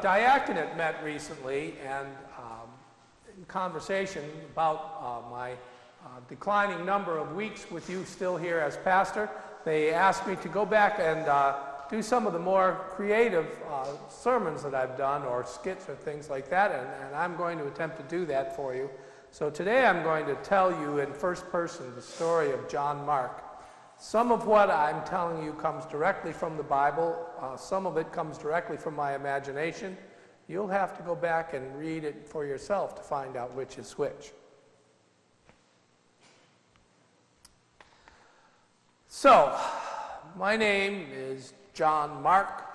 diaconate met recently, and in conversation about my declining number of weeks with you still here as pastor, they asked me to go back and do some of the more creative sermons that I've done, or skits or things like that, and I'm going to attempt to do that for you. So today I'm going to tell you in first person the story of John Mark. Some of what I'm telling you comes directly from the Bible. Some of it comes directly from my imagination. You'll have to go back and read it for yourself to find out which is which. So, my name is John Mark,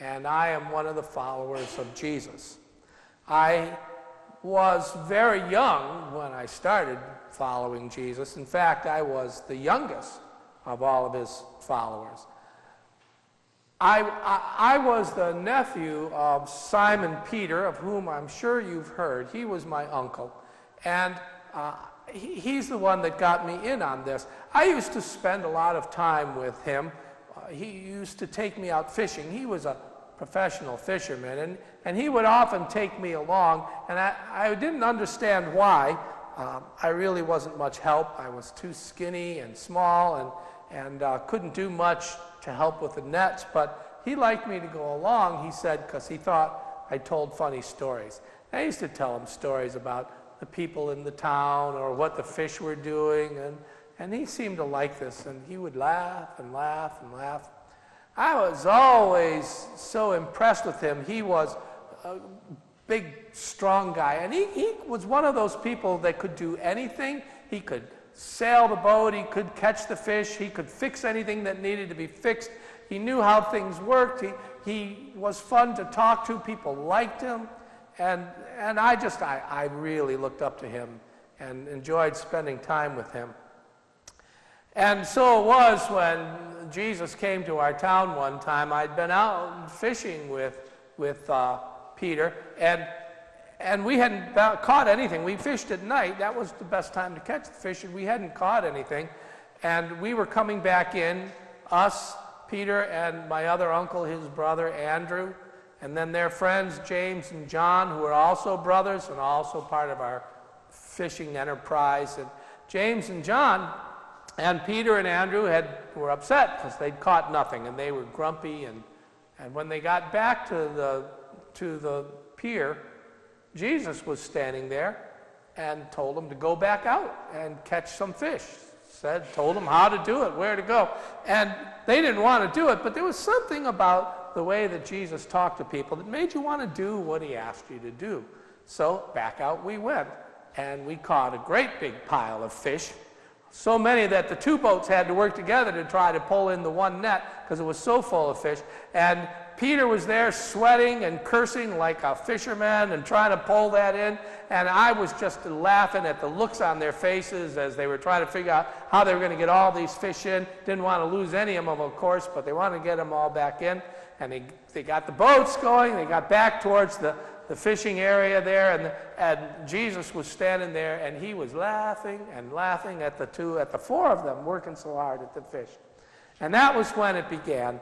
and I am one of the followers of Jesus. I was very young when I started following Jesus. In fact, I was the youngest of all of his followers. I was the nephew of Simon Peter, of whom I'm sure you've heard. He was my uncle, and he's the one that got me in on this. I used to spend a lot of time with him. He used to take me out fishing. He was a professional fisherman, and he would often take me along, and I didn't understand why. I really wasn't much help. I was too skinny and small, and couldn't do much to help with the nets, but he liked me to go along, he said, because he thought I told funny stories. I used to tell him stories about the people in the town or what the fish were doing, and he seemed to like this, and he would laugh and laugh and laugh. I was always so impressed with him. He was a big, strong guy, and he was one of those people that could do anything. He could sail the boat, he could catch the fish, he could fix anything that needed to be fixed. He knew how things worked. He was fun to talk to. People liked him, and I really looked up to him and enjoyed spending time with him. And so it was when Jesus came to our town one time. I'd been out fishing with Peter, and we hadn't caught anything. We fished at night. That was the best time to catch the fish, and we hadn't caught anything. And we were coming back in, us, Peter, and my other uncle, his brother, Andrew, and then their friends, James and John, who were also brothers and also part of our fishing enterprise. And James and John and Peter and Andrew were upset because they'd caught nothing, and they were grumpy. And when they got back to the pier, Jesus was standing there and told them to go back out and catch some fish. Told them how to do it, where to go. And they didn't want to do it, but there was something about the way that Jesus talked to people that made you want to do what he asked you to do. So back out we went, and we caught a great big pile of fish. So many that the two boats had to work together to try to pull in the one net because it was so full of fish. And Peter was there sweating and cursing like a fisherman and trying to pull that in. And I was just laughing at the looks on their faces as they were trying to figure out how they were going to get all these fish in. Didn't want to lose any of them, of course, but they wanted to get them all back in. And they got the boats going. They got back towards the fishing area there, and Jesus was standing there, and he was laughing and laughing at the four of them working so hard at the fish. And that was when it began.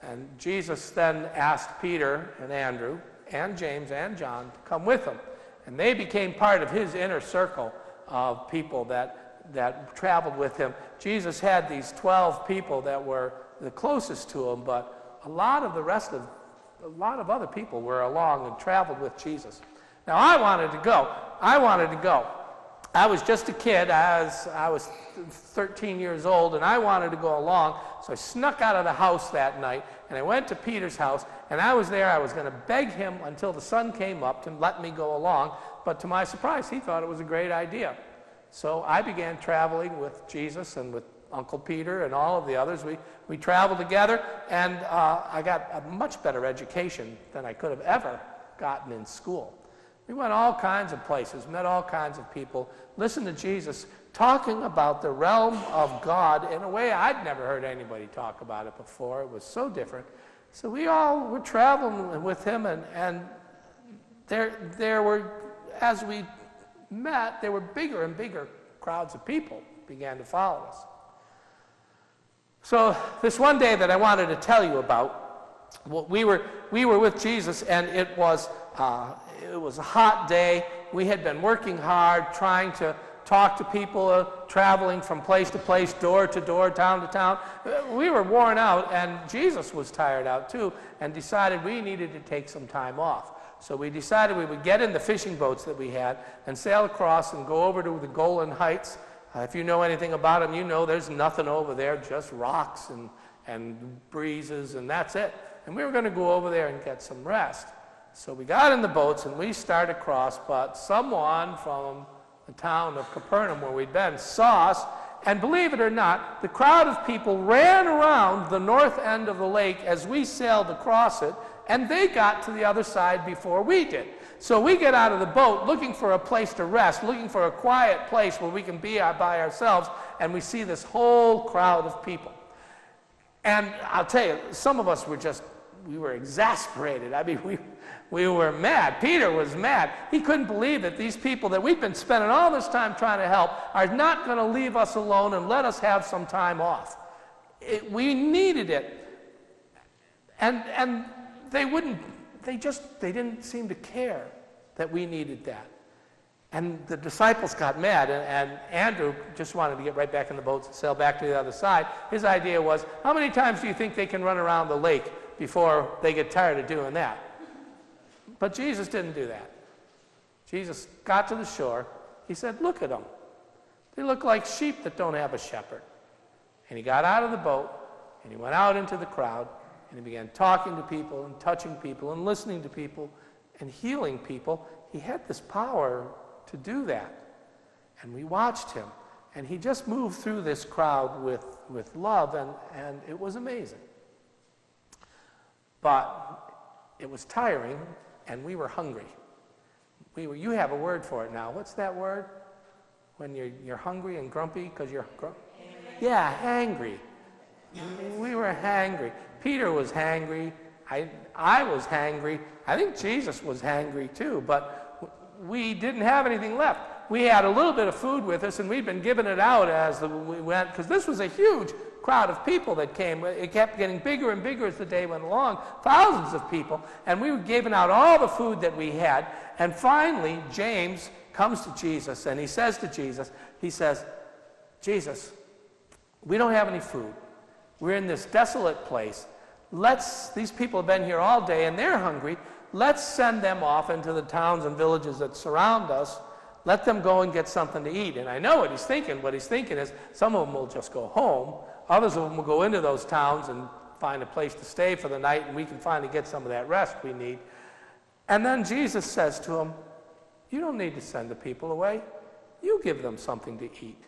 And Jesus then asked Peter and Andrew and James and John to come with him. And they became part of his inner circle of people that traveled with him. Jesus had these 12 people that were the closest to him, but a lot of other people were along and traveled with Jesus. Now I wanted to go. I was just a kid. I was 13 years old, and I wanted to go along. So I snuck out of the house that night, and I went to Peter's house, and I was there. I was going to beg him until the sun came up to let me go along, but to my surprise, he thought it was a great idea. So I began traveling with Jesus and with Uncle Peter and all of the others. We traveled together, and I got a much better education than I could have ever gotten in school. We went all kinds of places, met all kinds of people, listened to Jesus talking about the realm of God in a way I'd never heard anybody talk about it before. It was so different. So we all were traveling with him, and there were, as we met, there were bigger and bigger crowds of people began to follow us. So this one day that I wanted to tell you about, we were with Jesus, and it was a hot day. We had been working hard, trying to talk to people, traveling from place to place, door to door, town to town. We were worn out, and Jesus was tired out too, and decided we needed to take some time off. So we decided we would get in the fishing boats that we had and sail across and go over to the Golan Heights. If you know anything about them, you know there's nothing over there, just rocks and breezes, and that's it. And we were going to go over there and get some rest. So we got in the boats and we started across, but someone from the town of Capernaum, where we'd been, saw us, and believe it or not, the crowd of people ran around the north end of the lake as we sailed across it, and they got to the other side before we did. So we get out of the boat looking for a place to rest, looking for a quiet place where we can be by ourselves, and we see this whole crowd of people. And I'll tell you, some of us we were exasperated. I mean, we were mad. Peter was mad. He couldn't believe that these people that we've been spending all this time trying to help are not going to leave us alone and let us have some time off. We needed it. And they didn't seem to care that we needed that. And the disciples got mad, and Andrew just wanted to get right back in the boats and sail back to the other side. His idea was, how many times do you think they can run around the lake before they get tired of doing that? But Jesus didn't do that. Jesus got to the shore. He said, look at them. They look like sheep that don't have a shepherd. And he got out of the boat, and he went out into the crowd, and he began talking to people and touching people and listening to people and healing people. He had this power to do that. And we watched him. And he just moved through this crowd with love, and it was amazing. But it was tiring, and we were hungry. You have a word for it now. What's that word? When you're hungry and grumpy because you're grumpy? Yeah, hangry. We were hangry. Peter was hangry. I was hangry. I think Jesus was hangry too, but we didn't have anything left. We had a little bit of food with us, and we'd been giving it out as we went, because this was a huge crowd of people that came. It kept getting bigger and bigger as the day went along, thousands of people, and we were giving out all the food that we had. And finally, James comes to Jesus, and he says to Jesus, Jesus, we don't have any food. We're in this desolate place. These people have been here all day, and they're hungry. Let's send them off into the towns and villages that surround us. Let them go and get something to eat. And I know what he's thinking. What he's thinking is some of them will just go home. Others of them will go into those towns and find a place to stay for the night, and we can finally get some of that rest we need. And then Jesus says to him, you don't need to send the people away. You give them something to eat.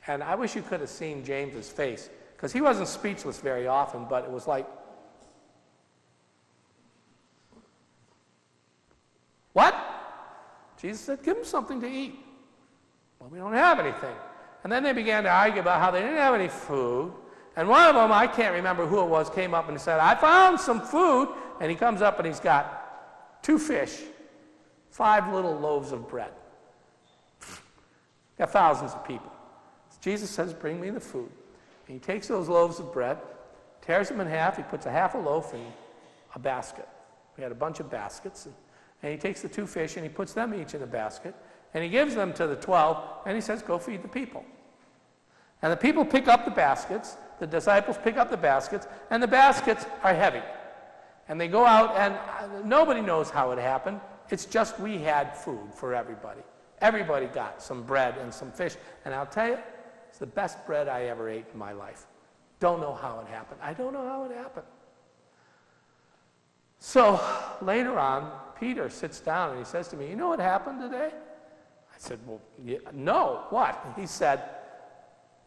And I wish you could have seen James's face, because he wasn't speechless very often, but it was like, what? Jesus said, give them something to eat. Well, we don't have anything. And then they began to argue about how they didn't have any food. And one of them, I can't remember who it was, came up and said, I found some food. And he comes up and he's got 2 fish, 5 little loaves of bread. Got thousands of people. Jesus says, bring me the food. And he takes those loaves of bread, tears them in half. He puts a half a loaf in a basket. We had a bunch of baskets. And he takes the 2 fish and he puts them each in a basket. And he gives them to the 12. And he says, go feed the people. And the people pick up the baskets. The disciples pick up the baskets. And the baskets are heavy. And they go out, and nobody knows how it happened. It's just we had food for everybody. Everybody got some bread and some fish. And I'll tell you, it's the best bread I ever ate in my life. Don't know how it happened. I don't know how it happened. So later on, Peter sits down and he says to me, you know what happened today? I said, well, yeah, no, what? And he said,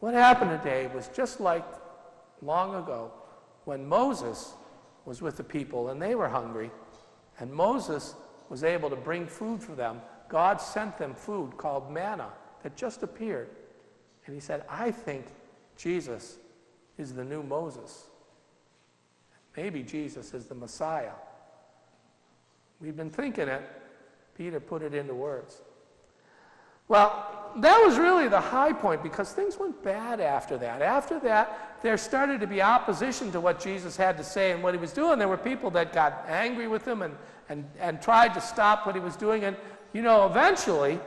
what happened today was just like long ago when Moses was with the people and they were hungry, and Moses was able to bring food for them. God sent them food called manna that just appeared. And he said, I think Jesus is the new Moses. Maybe Jesus is the Messiah. We've been thinking it. Peter put it into words. Well, that was really the high point because things went bad after that. After that, there started to be opposition to what Jesus had to say and what he was doing. There were people that got angry with him and tried to stop what he was doing. And, you know, eventually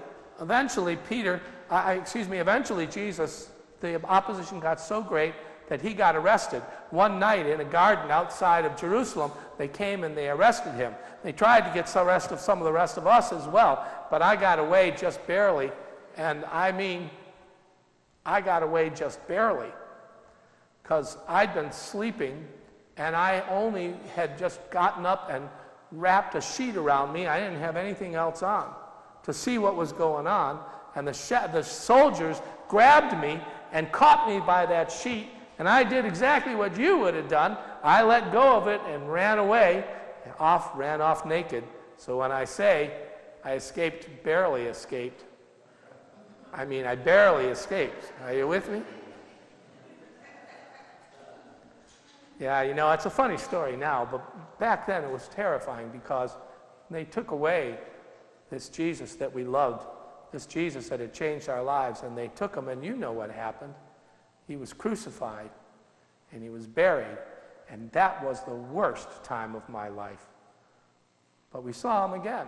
Jesus, the opposition got so great that he got arrested. One night in a garden outside of Jerusalem, they came and they arrested him. They tried to get some arrest of some of the rest of us as well, but I got away just barely. And I mean, I got away just barely because I'd been sleeping and I only had just gotten up and wrapped a sheet around me. I didn't have anything else on to see what was going on. And the soldiers grabbed me and caught me by that sheet. And I did exactly what you would have done. I let go of it and ran away, ran off naked. So when I say I escaped, barely escaped, I mean, I barely escaped. Are you with me? Yeah, you know, it's a funny story now, but back then it was terrifying because they took away this Jesus that we loved, this Jesus that had changed our lives, and they took him, and you know what happened. He was crucified, and he was buried, and that was the worst time of my life. But we saw him again.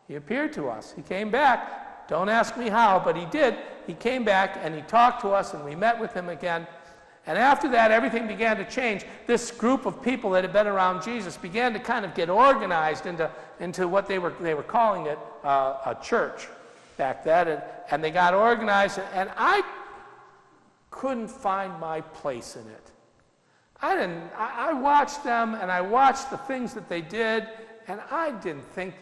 He appeared to us. He came back. Don't ask me how, but he did. He came back and he talked to us and we met with him again. And after that, everything began to change. This group of people that had been around Jesus began to kind of get organized into what they were calling it a church back then. And they got organized, and I couldn't find my place in it. I watched them and I watched the things that they did, and I didn't think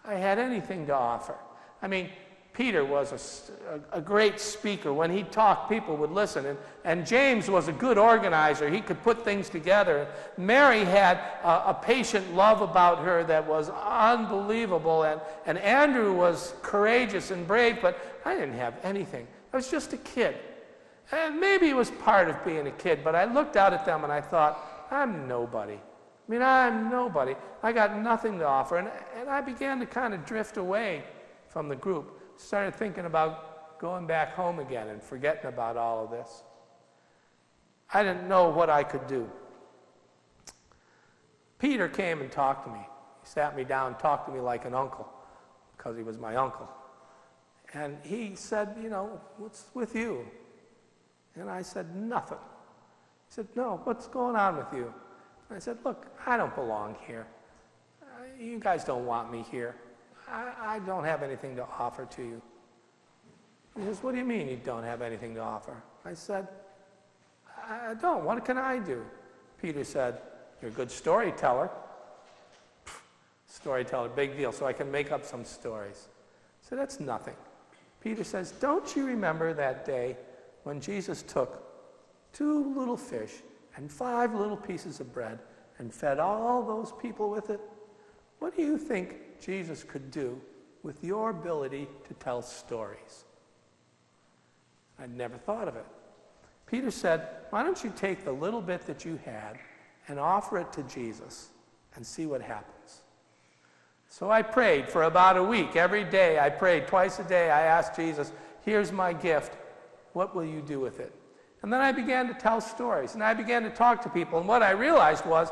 I had anything to offer. I mean, Peter was a great speaker. When he talked, people would listen. And James was a good organizer. He could put things together. Mary had a patient love about her that was unbelievable. And Andrew was courageous and brave, but I didn't have anything. I was just a kid. And maybe it was part of being a kid, but I looked out at them and I thought, I'm nobody. I mean, I'm nobody. I got nothing to offer. And I began to kind of drift away from the group. Started thinking about going back home again and forgetting about all of this. I didn't know what I could do. Peter came and talked to me. He sat me down, talked to me like an uncle, because he was my uncle. And he said, you know, what's with you? And I said, nothing. He said, no, what's going on with you? And I said, look, I don't belong here. You guys don't want me here. I don't have anything to offer to you. He says, what do you mean you don't have anything to offer? I said, I don't. What can I do? Peter said, you're a good storyteller. Storyteller, big deal, so I can make up some stories. So that's nothing. Peter says, don't you remember that day when Jesus took 2 little fish and 5 little pieces of bread and fed all those people with it? What do you think Jesus could do with your ability to tell stories? I'd never thought of it. Peter said, why don't you take the little bit that you had and offer it to Jesus and see what happens? So I prayed for about a week. Every day I prayed, twice a day. I asked Jesus, here's my gift. What will you do with it? And then I began to tell stories, and I began to talk to people. And what I realized was,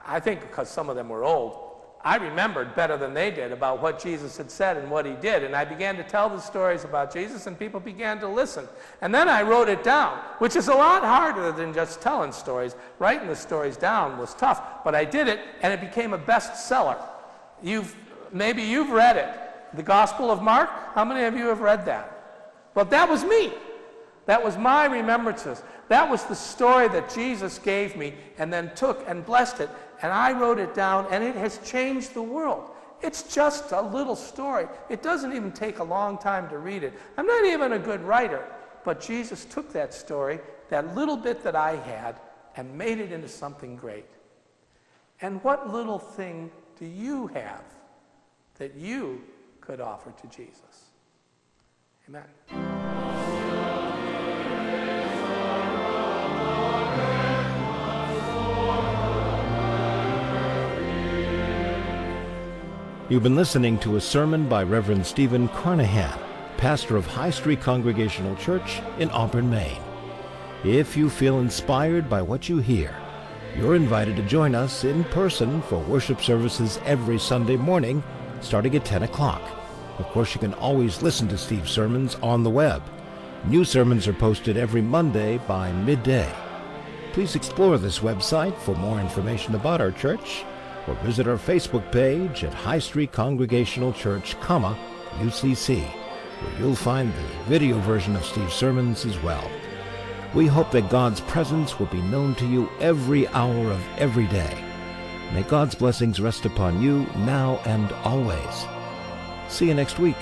I think because some of them were old, I remembered better than they did about what Jesus had said and what he did. And I began to tell the stories about Jesus, and people began to listen. And then I wrote it down, which is a lot harder than just telling stories. Writing the stories down was tough, but I did it, and it became a bestseller. Maybe you've read it. The Gospel of Mark? How many of you have read that? Well, that was me. That was my remembrances. That was the story that Jesus gave me and then took and blessed it. And I wrote it down, and it has changed the world. It's just a little story. It doesn't even take a long time to read it. I'm not even a good writer, but Jesus took that story, that little bit that I had, and made it into something great. And what little thing do you have that you could offer to Jesus? Amen. You've been listening to a sermon by Reverend Stephen Carnahan, pastor of High Street Congregational Church in Auburn, Maine. If you feel inspired by what you hear, you're invited to join us in person for worship services every Sunday morning, starting at 10 o'clock. Of course, you can always listen to Steve's sermons on the web. New sermons are posted every Monday by midday. Please explore this website for more information about our church, or visit our Facebook page at High Street Congregational Church, UCC, where you'll find the video version of Steve's sermons as well. We hope that God's presence will be known to you every hour of every day. May God's blessings rest upon you now and always. See you next week.